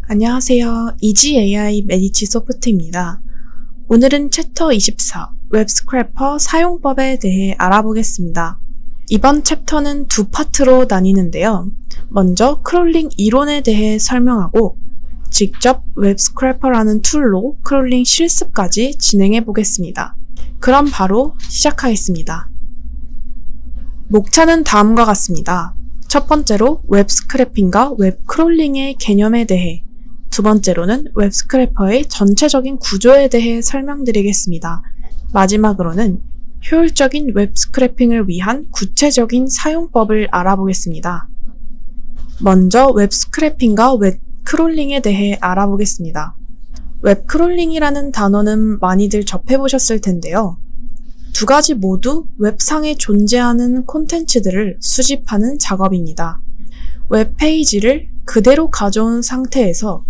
안녕하세요. 이지 AI 메디치 소프트입니다. 오늘은 챕터 24 웹스크래퍼 사용법에 대해 알아보겠습니다. 이번 챕터는 두 파트로 나뉘는데요. 먼저 크롤링 이론에 대해 설명하고 직접 웹스크래퍼라는 툴로 크롤링 실습까지 진행해 보겠습니다. 그럼 바로 시작하겠습니다. 목차는 다음과 같습니다. 첫 번째로 웹스크래핑과 웹크롤링의 개념에 대해, 두 번째로는 웹스크래퍼의 전체적인 구조에 대해 설명드리겠습니다. 마지막으로는 효율적인 웹스크래핑을 위한 구체적인 사용법을 알아보겠습니다. 먼저 웹스크래핑과 웹크롤링에 대해 알아보겠습니다. 웹크롤링이라는 단어는 많이들 접해보셨을 텐데요. 두 가지 모두 웹상에 존재하는 콘텐츠들을 수집하는 작업입니다. 웹페이지를 그대로 가져온 상태에서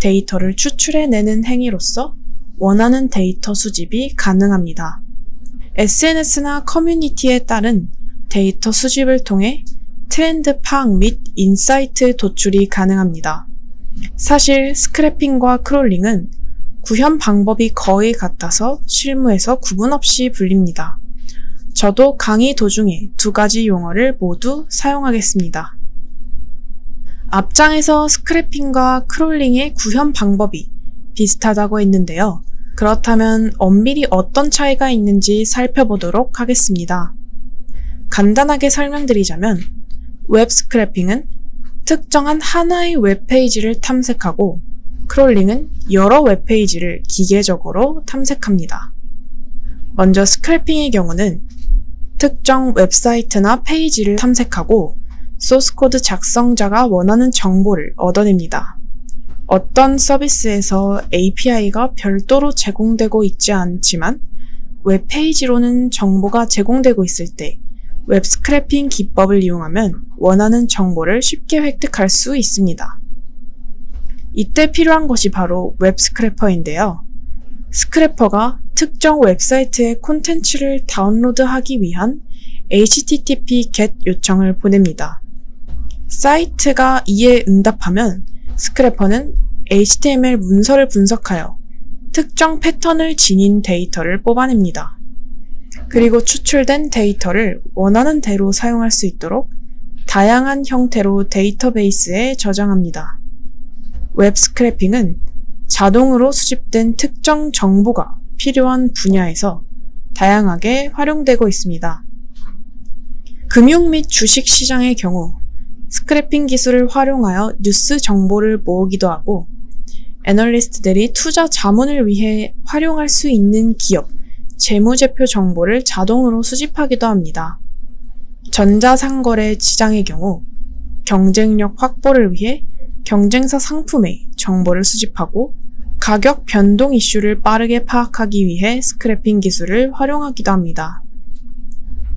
데이터를 추출해내는 행위로서 원하는 데이터 수집이 가능합니다. SNS나 커뮤니티에 따른 데이터 수집을 통해 트렌드 파악 및 인사이트 도출이 가능합니다. 사실 스크래핑과 크롤링은 구현 방법이 거의 같아서 실무에서 구분 없이 불립니다. 저도 강의 도중에 두 가지 용어를 모두 사용하겠습니다. 앞장에서 스크래핑과 크롤링의 구현 방법이 비슷하다고 했는데요. 그렇다면 엄밀히 어떤 차이가 있는지 살펴보도록 하겠습니다. 간단하게 설명드리자면 웹 스크래핑은 특정한 하나의 웹페이지를 탐색하고 크롤링은 여러 웹페이지를 기계적으로 탐색합니다. 먼저 스크래핑의 경우는 특정 웹사이트나 페이지를 탐색하고 소스코드 작성자가 원하는 정보를 얻어냅니다. 어떤 서비스에서 API가 별도로 제공되고 있지 않지만 웹페이지로는 정보가 제공되고 있을 때 웹 스크래핑 기법을 이용하면 원하는 정보를 쉽게 획득할 수 있습니다. 이때 필요한 것이 바로 웹 스크래퍼인데요. 스크래퍼가 특정 웹사이트의 콘텐츠를 다운로드하기 위한 HTTP GET 요청을 보냅니다. 사이트가 이에 응답하면 스크래퍼는 HTML 문서를 분석하여 특정 패턴을 지닌 데이터를 뽑아냅니다. 그리고 추출된 데이터를 원하는 대로 사용할 수 있도록 다양한 형태로 데이터베이스에 저장합니다. 웹 스크래핑은 자동으로 수집된 특정 정보가 필요한 분야에서 다양하게 활용되고 있습니다. 금융 및 주식 시장의 경우 스크래핑 기술을 활용하여 뉴스 정보를 모으기도 하고 애널리스트들이 투자 자문을 위해 활용할 수 있는 기업, 재무제표 정보를 자동으로 수집하기도 합니다. 전자상거래 시장의 경우 경쟁력 확보를 위해 경쟁사 상품의 정보를 수집하고 가격 변동 이슈를 빠르게 파악하기 위해 스크래핑 기술을 활용하기도 합니다.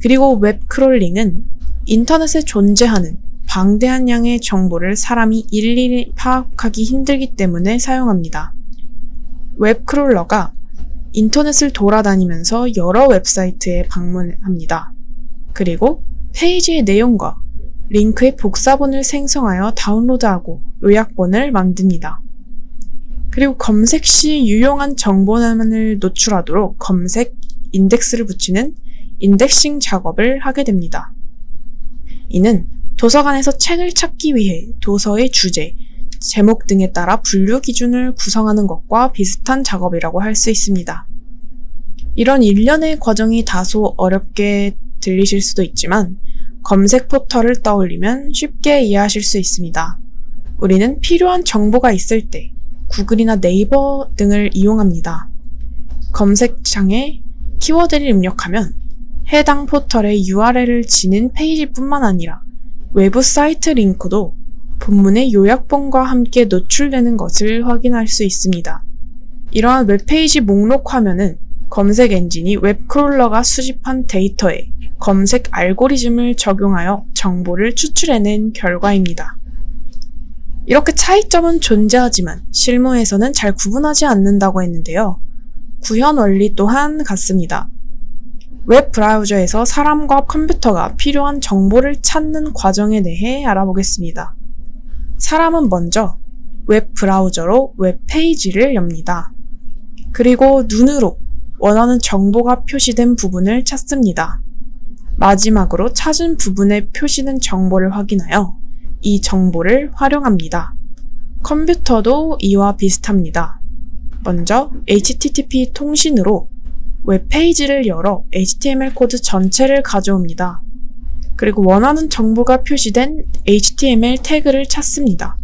그리고 웹 크롤링은 인터넷에 존재하는 방대한 양의 정보를 사람이 일일이 파악하기 힘들기 때문에 사용합니다. 웹 크롤러가 인터넷을 돌아다니면서 여러 웹사이트에 방문합니다. 그리고 페이지의 내용과 링크의 복사본을 생성하여 다운로드하고 요약본을 만듭니다. 그리고 검색 시 유용한 정보만을 노출하도록 검색 인덱스를 붙이는 인덱싱 작업을 하게 됩니다. 이는 도서관에서 책을 찾기 위해 도서의 주제, 제목 등에 따라 분류 기준을 구성하는 것과 비슷한 작업이라고 할 수 있습니다. 이런 일련의 과정이 다소 어렵게 들리실 수도 있지만 검색 포털을 떠올리면 쉽게 이해하실 수 있습니다. 우리는 필요한 정보가 있을 때 구글이나 네이버 등을 이용합니다. 검색창에 키워드를 입력하면 해당 포털의 URL을 지닌 페이지뿐만 아니라 외부 사이트 링크도 본문의 요약본과 함께 노출되는 것을 확인할 수 있습니다. 이러한 웹페이지 목록 화면은 검색 엔진이 웹크롤러가 수집한 데이터에 검색 알고리즘을 적용하여 정보를 추출해낸 결과입니다. 이렇게 차이점은 존재하지만 실무에서는 잘 구분하지 않는다고 했는데요. 구현 원리 또한 같습니다. 웹 브라우저에서 사람과 컴퓨터가 필요한 정보를 찾는 과정에 대해 알아보겠습니다. 사람은 먼저 웹 브라우저로 웹 페이지를 엽니다. 그리고 눈으로 원하는 정보가 표시된 부분을 찾습니다. 마지막으로 찾은 부분에 표시된 정보를 확인하여 이 정보를 활용합니다. 컴퓨터도 이와 비슷합니다. 먼저 HTTP 통신으로 웹페이지를 열어 HTML 코드 전체를 가져옵니다. 그리고 원하는 정보가 표시된 HTML 태그를 찾습니다.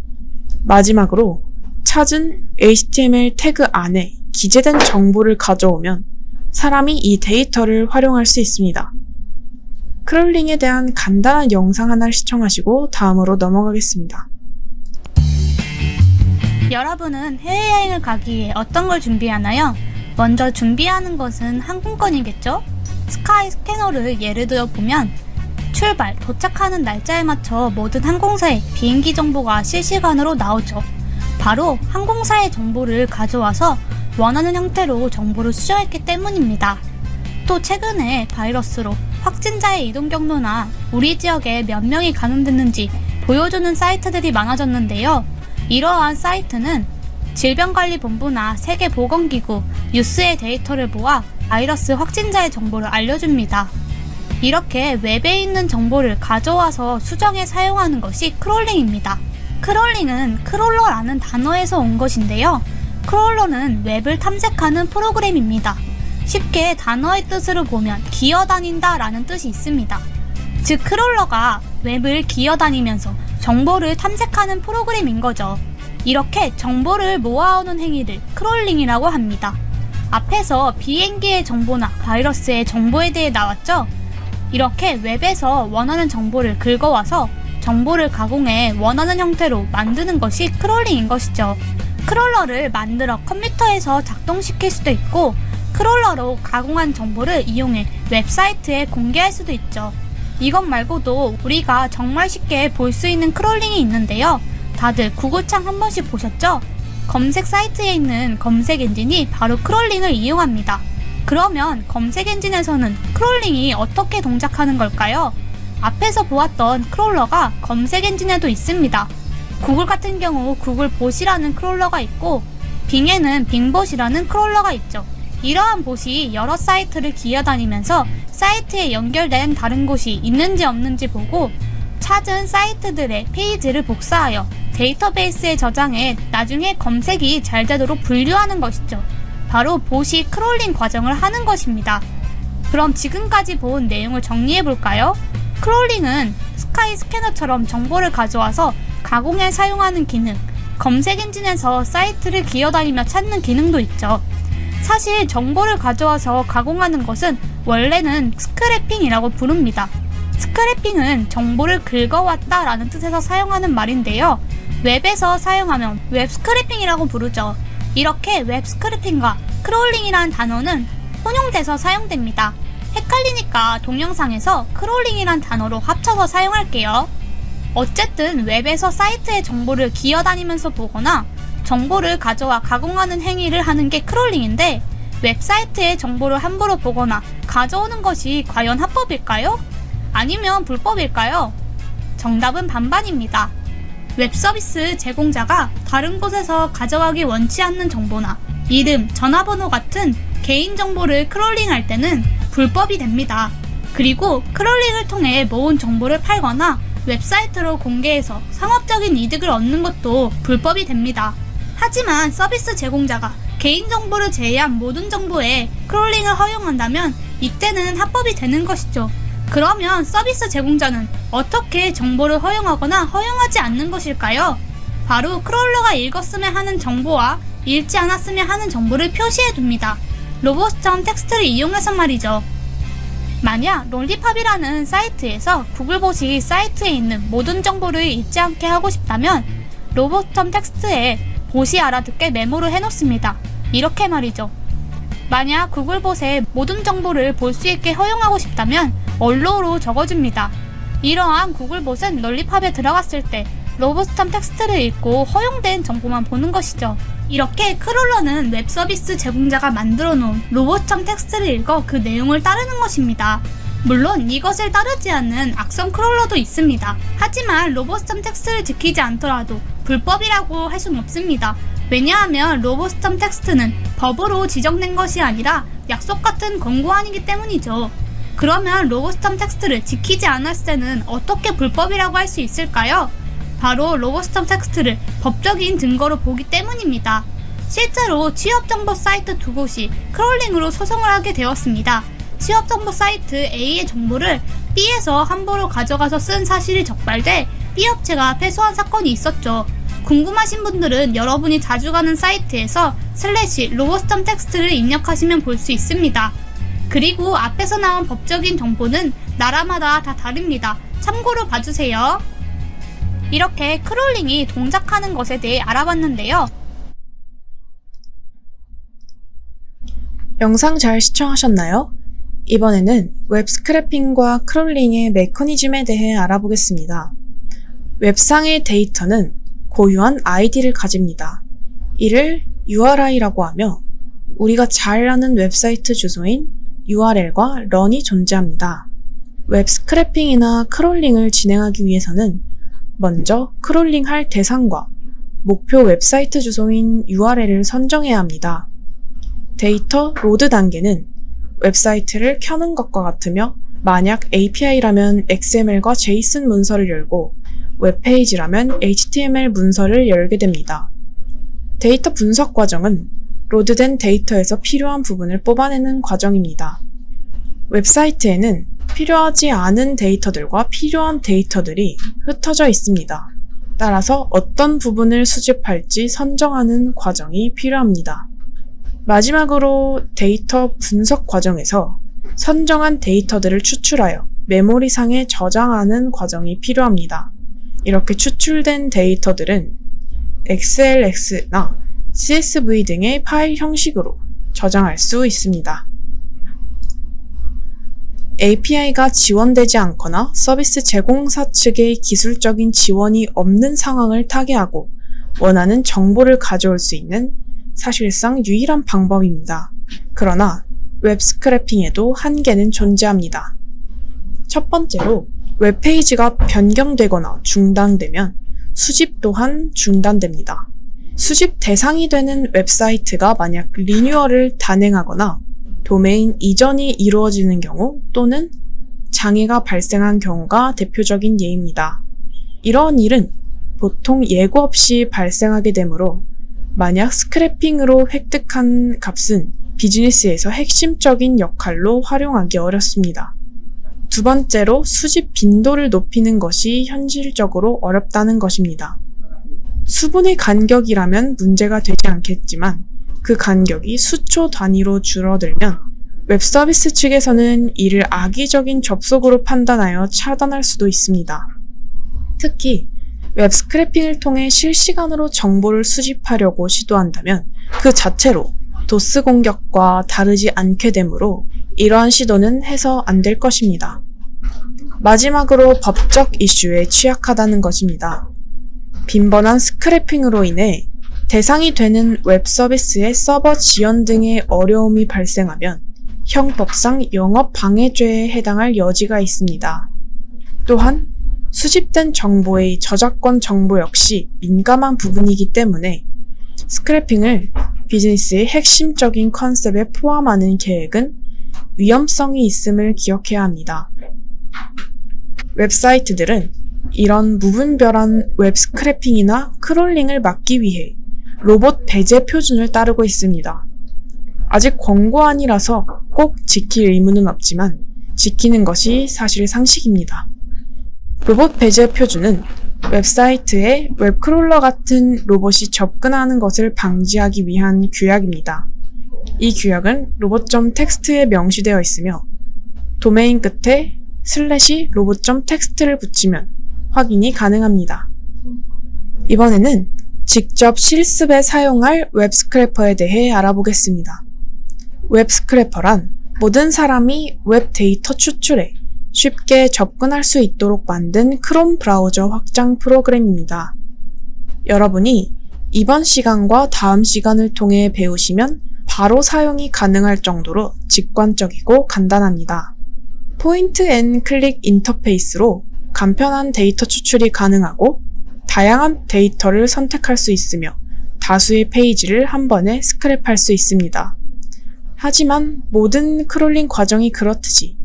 마지막으로 찾은 HTML 태그 안에 기재된 정보를 가져오면 사람이 이 데이터를 활용할 수 있습니다. 크롤링에 대한 간단한 영상 하나를 시청하시고 다음으로 넘어가겠습니다. 여러분은 해외여행을 가기 위해 어떤 걸 준비하나요? 먼저 준비하는 것은 항공권이겠죠? 스카이 스캐너를 예를 들어 보면 출발, 도착하는 날짜에 맞춰 모든 항공사의 비행기 정보가 실시간으로 나오죠. 바로 항공사의 정보를 가져와서 원하는 형태로 정보를 수정했기 때문입니다. 또 최근에 바이러스로 확진자의 이동 경로나 우리 지역에 몇 명이 감염됐는지 보여주는 사이트들이 많아졌는데요. 이러한 사이트는 질병관리본부나 세계보건기구, 뉴스의 데이터를 모아 바이러스 확진자의 정보를 알려줍니다. 이렇게 웹에 있는 정보를 가져와서 수정해 사용하는 것이 크롤링입니다. 크롤링은 크롤러라는 단어에서 온 것인데요. 크롤러는 웹을 탐색하는 프로그램입니다. 쉽게 단어의 뜻으로 보면 기어다닌다 라는 뜻이 있습니다. 즉 크롤러가 웹을 기어다니면서 정보를 탐색하는 프로그램인 거죠. 이렇게 정보를 모아오는 행위를 크롤링이라고 합니다. 앞에서 비행기의 정보나 바이러스의 정보에 대해 나왔죠? 이렇게 웹에서 원하는 정보를 긁어와서 정보를 가공해 원하는 형태로 만드는 것이 크롤링인 것이죠. 크롤러를 만들어 컴퓨터에서 작동시킬 수도 있고 크롤러로 가공한 정보를 이용해 웹사이트에 공개할 수도 있죠. 이것 말고도 우리가 정말 쉽게 볼 수 있는 크롤링이 있는데요. 다들 구글창 한 번씩 보셨죠? 검색 사이트에 있는 검색 엔진이 바로 크롤링을 이용합니다. 그러면 검색 엔진에서는 크롤링이 어떻게 동작하는 걸까요? 앞에서 보았던 크롤러가 검색 엔진에도 있습니다. 구글 같은 경우 구글봇이라는 크롤러가 있고 빙에는 빙봇이라는 크롤러가 있죠. 이러한 봇이 여러 사이트를 기어다니면서 사이트에 연결된 다른 곳이 있는지 없는지 보고 찾은 사이트들의 페이지를 복사하여 데이터베이스에 저장해 나중에 검색이 잘 되도록 분류하는 것이죠. 바로 봇이 크롤링 과정을 하는 것입니다. 그럼 지금까지 본 내용을 정리해볼까요? 크롤링은 스카이 스캐너처럼 정보를 가져와서 가공해 사용하는 기능, 검색 엔진에서 사이트를 기어다니며 찾는 기능도 있죠. 사실 정보를 가져와서 가공하는 것은 원래는 스크래핑이라고 부릅니다. 스크래핑은 정보를 긁어왔다 라는 뜻에서 사용하는 말인데요. 웹에서 사용하면 웹 스크래핑이라고 부르죠. 이렇게 웹 스크래핑과 크롤링이라는 단어는 혼용돼서 사용됩니다. 헷갈리니까 동영상에서 크롤링이란 단어로 합쳐서 사용할게요. 어쨌든 웹에서 사이트의 정보를 기어다니면서 보거나 정보를 가져와 가공하는 행위를 하는 게 크롤링인데 웹사이트의 정보를 함부로 보거나 가져오는 것이 과연 합법일까요? 아니면 불법일까요? 정답은 반반입니다. 웹서비스 제공자가 다른 곳에서 가져가기 원치 않는 정보나 이름, 전화번호 같은 개인정보를 크롤링할 때는 불법이 됩니다. 그리고 크롤링을 통해 모은 정보를 팔거나 웹사이트로 공개해서 상업적인 이득을 얻는 것도 불법이 됩니다. 하지만 서비스 제공자가 개인정보를 제외한 모든 정보에 크롤링을 허용한다면 이때는 합법이 되는 것이죠. 그러면 서비스 제공자는 어떻게 정보를 허용하거나 허용하지 않는 것일까요? 바로 크롤러가 읽었으면 하는 정보와 읽지 않았으면 하는 정보를 표시해둡니다. 로봇스톰 텍스트를 이용해서 말이죠. 만약 롤리팝이라는 사이트에서 구글봇이 사이트에 있는 모든 정보를 읽지 않게 하고 싶다면 로봇스톰 텍스트에 봇이 알아듣게 메모를 해놓습니다. 이렇게 말이죠. 만약 구글봇에 모든 정보를 볼 수 있게 허용하고 싶다면 언로로 적어줍니다. 이러한 구글봇은 롤리팝에 들어갔을 때 로봇스톰 텍스트를 읽고 허용된 정보만 보는 것이죠. 이렇게 크롤러는 웹서비스 제공자가 만들어 놓은 로봇스톰 텍스트를 읽어 그 내용을 따르는 것입니다. 물론 이것을 따르지 않는 악성 크롤러도 있습니다. 하지만 로봇스텀 텍스트를 지키지 않더라도 불법이라고 할 수는 없습니다. 왜냐하면 로봇스텀 텍스트는 법으로 지정된 것이 아니라 약속 같은 권고안이기 때문이죠. 그러면 로봇스텀 텍스트를 지키지 않았을 때는 어떻게 불법이라고 할 수 있을까요? 바로 로봇스텀 텍스트를 법적인 증거로 보기 때문입니다. 실제로 취업정보 사이트 두 곳이 크롤링으로 소송을 하게 되었습니다. 취업정보 사이트 A의 정보를 B에서 함부로 가져가서 쓴 사실이 적발돼 B 업체가 패소한 사건이 있었죠. 궁금하신 분들은 여러분이 자주 가는 사이트에서 /로봇스텀 텍스트를 입력하시면 볼 수 있습니다. 그리고 앞에서 나온 법적인 정보는 나라마다 다 다릅니다. 참고로 봐주세요. 이렇게 크롤링이 동작하는 것에 대해 알아봤는데요. 영상 잘 시청하셨나요? 이번에는 웹 스크래핑과 크롤링의 메커니즘에 대해 알아보겠습니다. 웹상의 데이터는 고유한 ID를 가집니다. 이를 URI라고 하며 우리가 잘 아는 웹사이트 주소인 URL과 런이 존재합니다. 웹 스크래핑이나 크롤링을 진행하기 위해서는 먼저 크롤링할 대상과 목표 웹사이트 주소인 URL을 선정해야 합니다. 데이터 로드 단계는 웹사이트를 켜는 것과 같으며 만약 API라면 XML과 JSON 문서를 열고 웹페이지라면 HTML 문서를 열게 됩니다. 데이터 분석 과정은 로드된 데이터에서 필요한 부분을 뽑아내는 과정입니다. 웹사이트에는 필요하지 않은 데이터들과 필요한 데이터들이 흩어져 있습니다. 따라서 어떤 부분을 수집할지 선정하는 과정이 필요합니다. 마지막으로 데이터 분석 과정에서 선정한 데이터들을 추출하여 메모리상에 저장하는 과정이 필요합니다. 이렇게 추출된 데이터들은 XLS나 CSV 등의 파일 형식으로 저장할 수 있습니다. API가 지원되지 않거나 서비스 제공사 측의 기술적인 지원이 없는 상황을 타개하고 원하는 정보를 가져올 수 있는 사실상 유일한 방법입니다. 그러나 웹 스크래핑에도 한계는 존재합니다. 첫 번째로 웹페이지가 변경되거나 중단되면 수집 또한 중단됩니다. 수집 대상이 되는 웹사이트가 만약 리뉴얼을 단행하거나 도메인 이전이 이루어지는 경우 또는 장애가 발생한 경우가 대표적인 예입니다. 이러한 일은 보통 예고 없이 발생하게 되므로 만약 스크래핑으로 획득한 값은 비즈니스에서 핵심적인 역할로 활용하기 어렵습니다. 두 번째로 수집 빈도를 높이는 것이 현실적으로 어렵다는 것입니다. 수분의 간격이라면 문제가 되지 않겠지만 그 간격이 수초 단위로 줄어들면 웹서비스 측에서는 이를 악의적인 접속으로 판단하여 차단할 수도 있습니다. 특히 웹 스크래핑을 통해 실시간으로 정보를 수집하려고 시도한다면 그 자체로 도스 공격과 다르지 않게 되므로 이러한 시도는 해서 안 될 것입니다. 마지막으로 법적 이슈에 취약하다는 것입니다. 빈번한 스크래핑으로 인해 대상이 되는 웹 서비스의 서버 지연 등의 어려움이 발생하면 형법상 영업방해죄에 해당할 여지가 있습니다. 또한 수집된 정보의 저작권 정보 역시 민감한 부분이기 때문에 스크래핑을 비즈니스의 핵심적인 컨셉에 포함하는 계획은 위험성이 있음을 기억해야 합니다. 웹사이트들은 이런 무분별한 웹 스크래핑이나 크롤링을 막기 위해 로봇 배제 표준을 따르고 있습니다. 아직 권고안이라서 꼭 지킬 의무는 없지만 지키는 것이 사실 상식입니다. 로봇 배제 표준은 웹사이트에 웹크롤러 같은 로봇이 접근하는 것을 방지하기 위한 규약입니다. 이 규약은 로봇.txt에 명시되어 있으며 도메인 끝에 /robot.txt를 붙이면 확인이 가능합니다. 이번에는 직접 실습에 사용할 웹스크래퍼에 대해 알아보겠습니다. 웹스크래퍼란 모든 사람이 웹 데이터 추출에 쉽게 접근할 수 있도록 만든 크롬 브라우저 확장 프로그램입니다. 여러분이 이번 시간과 다음 시간을 통해 배우시면 바로 사용이 가능할 정도로 직관적이고 간단합니다. 포인트 앤 클릭 인터페이스로 간편한 데이터 추출이 가능하고 다양한 데이터를 선택할 수 있으며 다수의 페이지를 한 번에 스크랩할 수 있습니다. 하지만 모든 크롤링 과정이 그렇듯이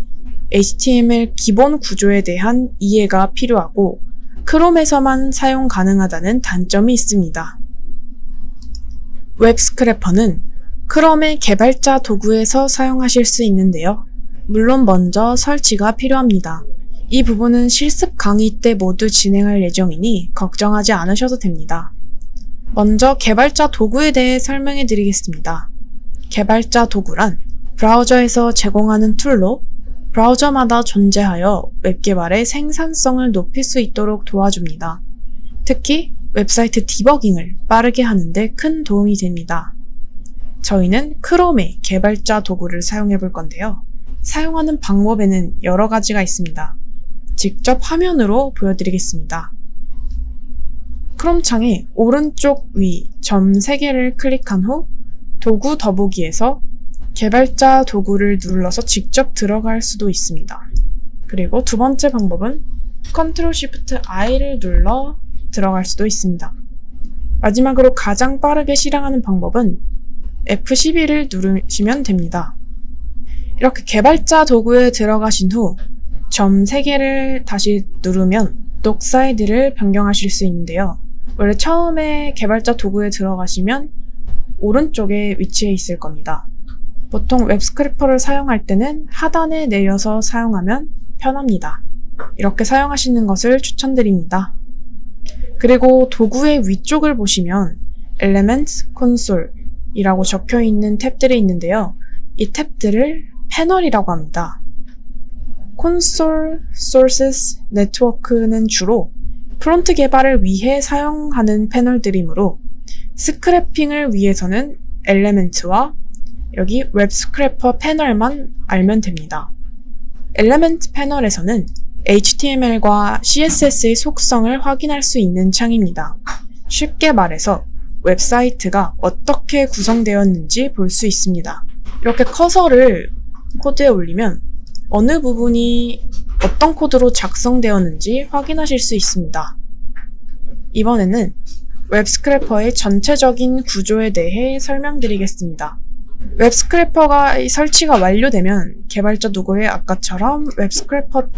HTML 기본 구조에 대한 이해가 필요하고 크롬에서만 사용 가능하다는 단점이 있습니다. 웹 스크래퍼는 크롬의 개발자 도구에서 사용하실 수 있는데요. 물론 먼저 설치가 필요합니다. 이 부분은 실습 강의 때 모두 진행할 예정이니 걱정하지 않으셔도 됩니다. 먼저 개발자 도구에 대해 설명해 드리겠습니다. 개발자 도구란 브라우저에서 제공하는 툴로 브라우저마다 존재하여 웹 개발의 생산성을 높일 수 있도록 도와줍니다. 특히 웹사이트 디버깅을 빠르게 하는데 큰 도움이 됩니다. 저희는 크롬의 개발자 도구를 사용해 볼 건데요. 사용하는 방법에는 여러 가지가 있습니다. 직접 화면으로 보여드리겠습니다. 크롬 창의 오른쪽 위 점 3개를 클릭한 후 도구 더보기에서 개발자 도구를 눌러서 직접 들어갈 수도 있습니다. 그리고 두 번째 방법은 Ctrl Shift I를 눌러 들어갈 수도 있습니다. 마지막으로 가장 빠르게 실행하는 방법은 F12를 누르시면 됩니다. 이렇게 개발자 도구에 들어가신 후 점 3개를 다시 누르면 독 사이드를 변경하실 수 있는데요. 원래 처음에 개발자 도구에 들어가시면 오른쪽에 위치해 있을 겁니다. 보통 웹 스크래퍼를 사용할 때는 하단에 내려서 사용하면 편합니다. 이렇게 사용하시는 것을 추천드립니다. 그리고 도구의 위쪽을 보시면 Elements, Console 이라고 적혀 있는 탭들이 있는데요. 이 탭들을 패널이라고 합니다. Console, Sources, Network는 주로 프론트 개발을 위해 사용하는 패널들이므로 스크래핑을 위해서는 엘레멘트와 여기 웹 스크래퍼 패널만 알면 됩니다. 엘레멘트 패널에서는 HTML과 CSS의 속성을 확인할 수 있는 창입니다. 쉽게 말해서 웹사이트가 어떻게 구성되었는지 볼 수 있습니다. 이렇게 커서를 코드에 올리면 어느 부분이 어떤 코드로 작성되었는지 확인하실 수 있습니다. 이번에는 웹 스크래퍼의 전체적인 구조에 대해 설명드리겠습니다. 웹 스크래퍼가 설치가 완료되면 개발자 도구에 아까처럼 웹 스크래퍼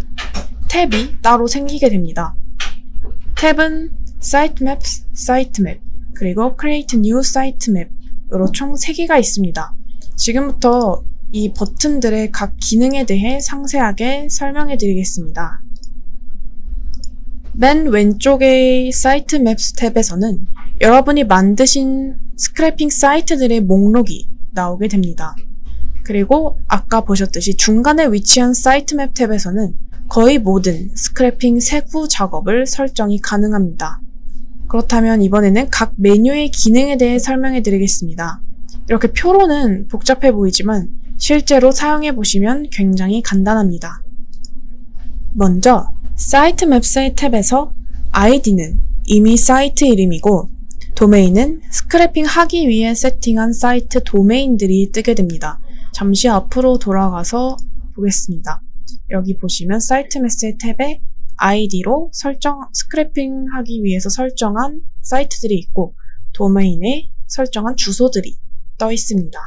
탭이 따로 생기게 됩니다. 탭은 Sitemaps, Sitemap, 그리고 Create New Sitemap으로 총 3개가 있습니다. 지금부터 이 버튼들의 각 기능에 대해 상세하게 설명해 드리겠습니다. 맨 왼쪽의 Sitemaps 탭에서는 여러분이 만드신 스크래핑 사이트들의 목록이 나오게 됩니다. 그리고 아까 보셨듯이 중간에 위치한 Sitemap 탭에서는 거의 모든 스크래핑 세부 작업을 설정이 가능합니다. 그렇다면 이번에는 각 메뉴의 기능에 대해 설명해 드리겠습니다. 이렇게 표로는 복잡해 보이지만 실제로 사용해 보시면 굉장히 간단합니다. 먼저 Sitemaps의 탭에서 ID는 이미 사이트 이름이고 도메인은 스크래핑 하기 위해 세팅한 사이트 도메인들이 뜨게 됩니다. 잠시 앞으로 돌아가서 보겠습니다. 여기 보시면 Sitemaps의 탭에 ID로 스크래핑 하기 위해서 설정한 사이트들이 있고 도메인에 설정한 주소들이 떠 있습니다.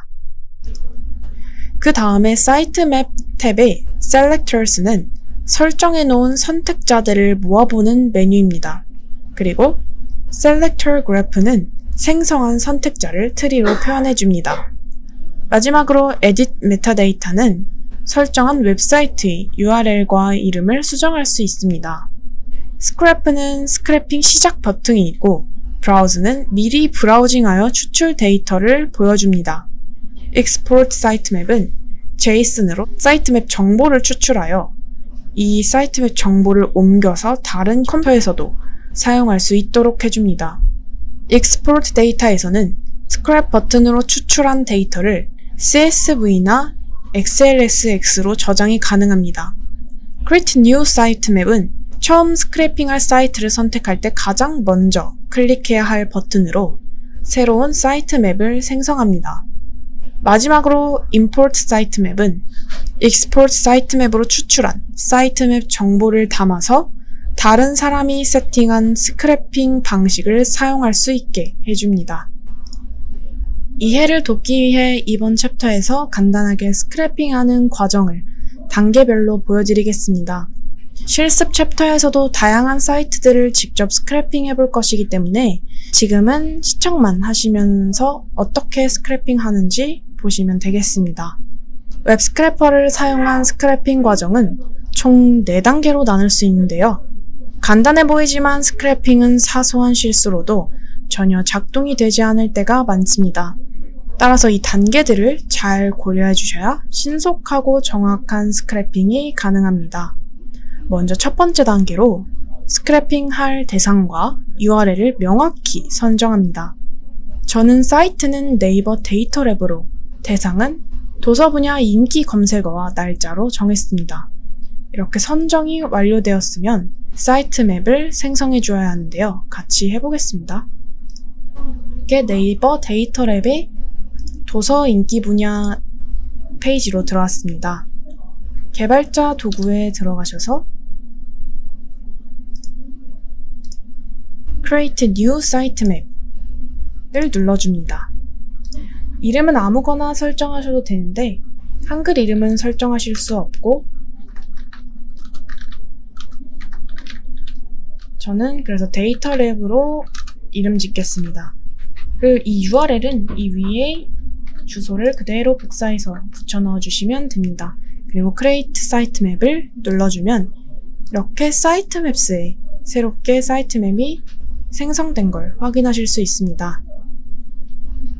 그 다음에 Sitemap 탭의 Selectors는 설정해 놓은 선택자들을 모아보는 메뉴입니다. 그리고 Selector Graph는 생성한 선택자를 트리로 표현해 줍니다. 마지막으로 Edit Metadata는 설정한 웹사이트의 URL과 이름을 수정할 수 있습니다. Scrap는 스크래핑 시작 버튼이 있고 Browse는 미리 브라우징하여 추출 데이터를 보여줍니다. Export Sitemap은 JSON으로 사이트맵 정보를 추출하여 이 사이트맵 정보를 옮겨서 다른 컴퓨터에서도 사용할 수 있도록 해줍니다. Export Data에서는 스크랩 버튼으로 추출한 데이터를 CSV나 XLSX로 저장이 가능합니다. Create New Sitemap은 처음 스크래핑할 사이트를 선택할 때 가장 먼저 클릭해야 할 버튼으로 새로운 사이트맵을 생성합니다. 마지막으로 Import Sitemap은 Export Sitemap으로 추출한 사이트맵 정보를 담아서 다른 사람이 세팅한 스크래핑 방식을 사용할 수 있게 해줍니다. 이해를 돕기 위해 이번 챕터에서 간단하게 스크래핑하는 과정을 단계별로 보여드리겠습니다. 실습 챕터에서도 다양한 사이트들을 직접 스크래핑 해볼 것이기 때문에 지금은 시청만 하시면서 어떻게 스크래핑 하는지 보시면 되겠습니다. 웹 스크래퍼를 사용한 스크래핑 과정은 총 4단계로 나눌 수 있는데요. 간단해 보이지만 스크래핑은 사소한 실수로도 전혀 작동이 되지 않을 때가 많습니다. 따라서 이 단계들을 잘 고려해 주셔야 신속하고 정확한 스크래핑이 가능합니다. 먼저 첫 번째 단계로 스크래핑 할 대상과 URL을 명확히 선정합니다. 저는 사이트는 네이버 데이터랩으로 대상은 도서 분야 인기 검색어와 날짜로 정했습니다. 이렇게 선정이 완료되었으면 사이트 맵을 생성해 주어야 하는데요. 같이 해보겠습니다. 이렇게 네이버 데이터랩의 도서 인기 분야 페이지로 들어왔습니다. 개발자 도구에 들어가셔서 Create New Sitemap을 눌러줍니다. 이름은 아무거나 설정하셔도 되는데 한글 이름은 설정하실 수 없고 저는 그래서 데이터랩으로 이름 짓겠습니다. 그리고 이 URL은 이 위에 주소를 그대로 복사해서 붙여 넣어 주시면 됩니다. 그리고 Create Sitemap을 눌러주면 이렇게 사이트맵스에 새롭게 사이트맵이 생성된 걸 확인하실 수 있습니다.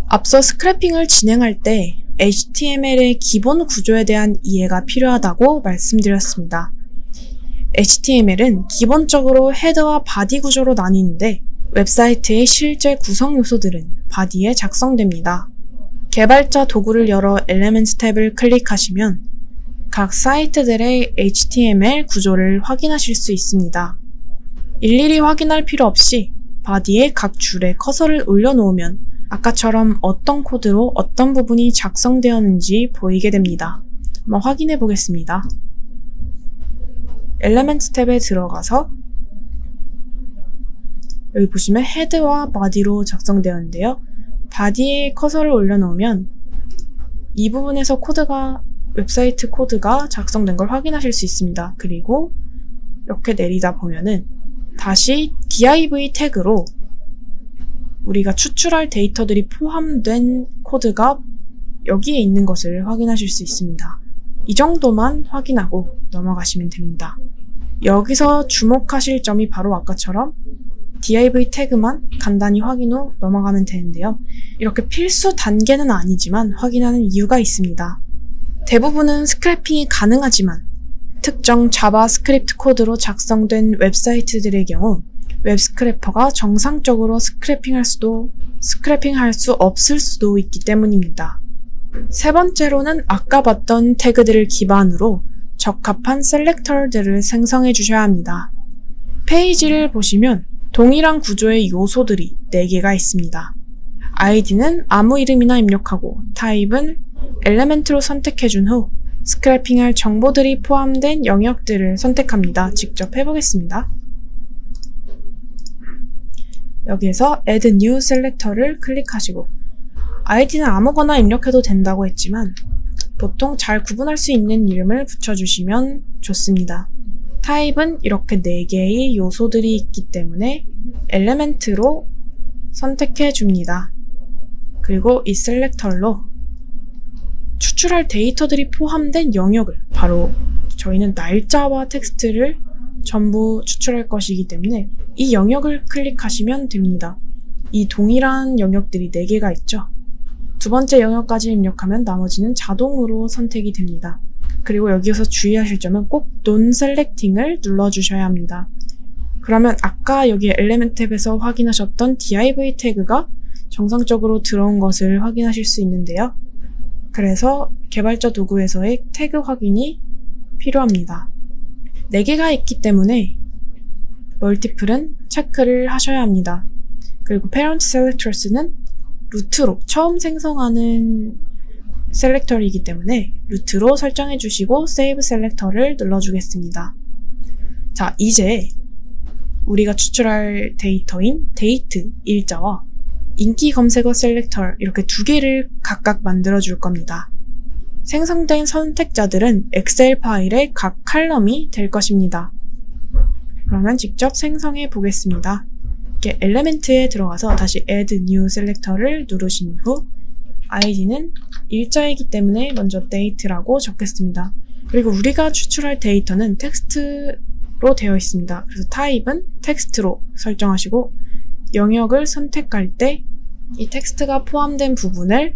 앞서 스크래핑을 진행할 때 HTML의 기본 구조에 대한 이해가 필요하다고 말씀드렸습니다. HTML은 기본적으로 헤더와 바디 구조로 나뉘는데 웹사이트의 실제 구성 요소들은 바디에 작성됩니다. 개발자 도구를 열어 Elements 탭을 클릭하시면 각 사이트들의 HTML 구조를 확인하실 수 있습니다. 일일이 확인할 필요 없이 바디의 각 줄에 커서를 올려놓으면 아까처럼 어떤 코드로 어떤 부분이 작성되었는지 보이게 됩니다. 한번 확인해 보겠습니다. Elements 탭에 들어가서 여기 보시면 헤드와 바디로 작성되었는데요. 바디에 커서를 올려놓으면 이 부분에서 웹사이트 코드가 작성된 걸 확인하실 수 있습니다. 그리고 이렇게 내리다 보면은 다시 div 태그로 우리가 추출할 데이터들이 포함된 코드가 여기에 있는 것을 확인하실 수 있습니다. 이 정도만 확인하고 넘어가시면 됩니다. 여기서 주목하실 점이 바로 아까처럼 div 태그만 간단히 확인 후 넘어가면 되는데요. 이렇게 필수 단계는 아니지만 확인하는 이유가 있습니다. 대부분은 스크래핑이 가능하지만 특정 자바스크립트 코드로 작성된 웹사이트들의 경우 웹 스크래퍼가 정상적으로 스크래핑할 수 없을 수도 있기 때문입니다. 세 번째로는 아까 봤던 태그들을 기반으로 적합한 셀렉터들을 생성해 주셔야 합니다. 페이지를 보시면 동일한 구조의 요소들이 4개가 있습니다. 아이디는 아무 이름이나 입력하고 타입은 엘레멘트로 선택해준 후 스크래핑할 정보들이 포함된 영역들을 선택합니다. 직접 해보겠습니다. 여기에서 Add New Selector를 클릭하시고 아이디는 아무거나 입력해도 된다고 했지만 보통 잘 구분할 수 있는 이름을 붙여주시면 좋습니다. 타입은 이렇게 4개의 요소들이 있기 때문에 엘레멘트로 선택해 줍니다. 그리고 이 셀렉터로 추출할 데이터들이 포함된 영역을 바로 저희는 날짜와 텍스트를 전부 추출할 것이기 때문에 이 영역을 클릭하시면 됩니다. 이 동일한 영역들이 4개가 있죠. 두 번째 영역까지 입력하면 나머지는 자동으로 선택이 됩니다. 그리고 여기서 주의하실 점은 꼭 Non Selecting을 눌러주셔야 합니다. 그러면 아까 여기 엘레멘트 탭에서 확인하셨던 div 태그가 정상적으로 들어온 것을 확인하실 수 있는데요. 그래서 개발자 도구에서의 태그 확인이 필요합니다. 4개가 있기 때문에 멀티플은 체크를 하셔야 합니다. 그리고 Parent Selectors는 루트로 처음 생성하는 셀렉터이기 때문에 루트로 설정해 주시고 Save Selector를 눌러주겠습니다. 자, 이제 우리가 추출할 데이터인 데이트, 일자와 인기 검색어 셀렉터 이렇게 두 개를 각각 만들어 줄 겁니다. 생성된 선택자들은 엑셀 파일의 각 칼럼이 될 것입니다. 그러면 직접 생성해 보겠습니다. 이렇게 엘리멘트에 들어가서 다시 Add New Selector를 누르신 후 id는 일자이기 때문에 먼저 date라고 적겠습니다. 그리고 우리가 추출할 데이터는 텍스트로 되어 있습니다. 그래서 타입은 텍스트로 설정하시고 영역을 선택할 때 이 텍스트가 포함된 부분을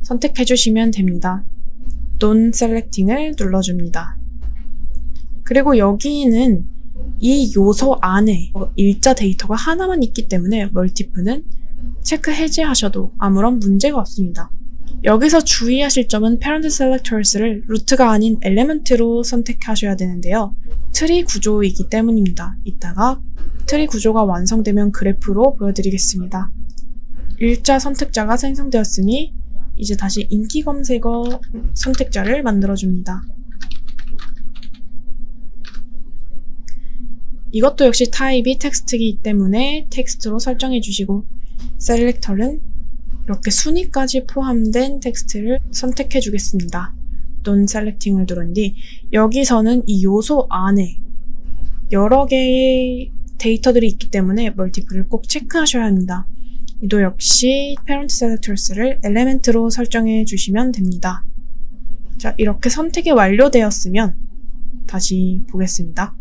선택해 주시면 됩니다. Don't Selecting을 눌러줍니다. 그리고 여기는 이 요소 안에 일자 데이터가 하나만 있기 때문에 멀티플은 체크 해제하셔도 아무런 문제가 없습니다. 여기서 주의하실 점은 Parent Selectors를 루트가 아닌 엘리먼트로 선택하셔야 되는데요. 트리 구조이기 때문입니다. 이따가 트리 구조가 완성되면 그래프로 보여드리겠습니다. 일자 선택자가 생성되었으니 이제 다시 인기 검색어 선택자를 만들어줍니다. 이것도 역시 타입이 텍스트이기 때문에 텍스트로 설정해 주시고 셀렉터는 이렇게 순위까지 포함된 텍스트를 선택해 주겠습니다. Don't Selecting을 누른 뒤 여기서는 이 요소 안에 여러 개의 데이터들이 있기 때문에 멀티플을 꼭 체크하셔야 합니다. 이도 역시 Parent Selectors를 엘리멘트로 설정해 주시면 됩니다. 자, 이렇게 선택이 완료되었으면 다시 보겠습니다.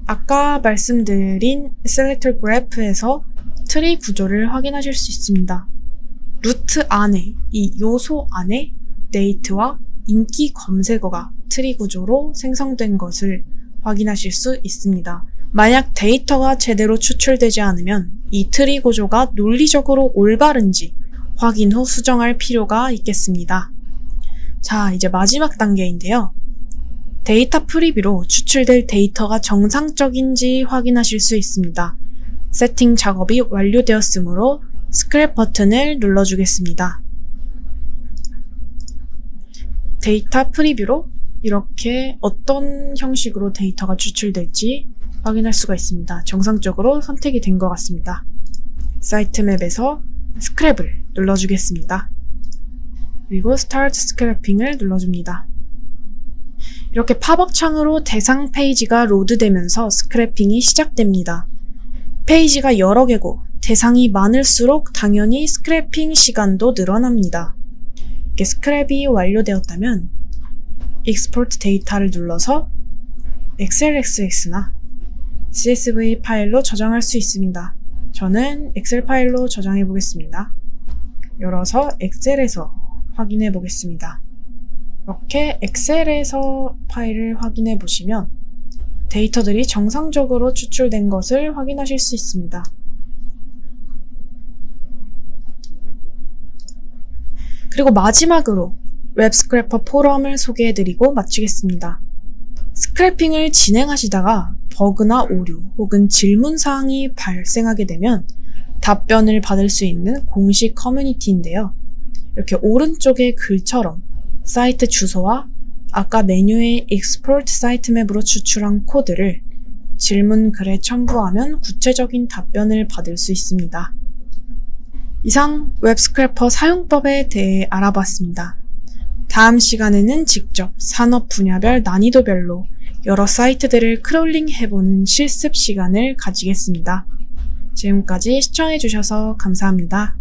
아까 말씀드린 Selector Graph에서 트리 구조를 확인하실 수 있습니다. 루트 안에, 이 요소 안에 데이트와 인기 검색어가 트리 구조로 생성된 것을 확인하실 수 있습니다. 만약 데이터가 제대로 추출되지 않으면 이 트리 구조가 논리적으로 올바른지 확인 후 수정할 필요가 있겠습니다. 자, 이제 마지막 단계인데요. 데이터 프리뷰로 추출될 데이터가 정상적인지 확인하실 수 있습니다. 세팅 작업이 완료되었으므로 스크랩 버튼을 눌러주겠습니다. 데이터 프리뷰로 이렇게 어떤 형식으로 데이터가 추출될지 확인할 수가 있습니다. 정상적으로 선택이 된 것 같습니다. 사이트 맵에서 스크랩을 눌러주겠습니다. 그리고 Start Scraping을 눌러줍니다. 이렇게 팝업 창으로 대상 페이지가 로드되면서 스크래핑이 시작됩니다. 페이지가 여러 개고 대상이 많을수록 당연히 스크래핑 시간도 늘어납니다. 이렇게 스크랩이 완료되었다면 Export Data를 눌러서 XLSX나 CSV 파일로 저장할 수 있습니다. 저는 엑셀 파일로 저장해 보겠습니다. 열어서 엑셀에서 확인해 보겠습니다. 이렇게 엑셀에서 파일을 확인해 보시면 데이터들이 정상적으로 추출된 것을 확인하실 수 있습니다. 그리고 마지막으로 웹스크래퍼 포럼을 소개해드리고 마치겠습니다. 스크래핑을 진행하시다가 버그나 오류 혹은 질문사항이 발생하게 되면 답변을 받을 수 있는 공식 커뮤니티인데요. 이렇게 오른쪽의 글처럼 사이트 주소와 아까 메뉴의 Export 사이트맵으로 추출한 코드를 질문 글에 첨부하면 구체적인 답변을 받을 수 있습니다. 이상 웹스크래퍼 사용법에 대해 알아봤습니다. 다음 시간에는 직접 산업 분야별 난이도별로 여러 사이트들을 크롤링 해보는 실습 시간을 가지겠습니다. 지금까지 시청해주셔서 감사합니다.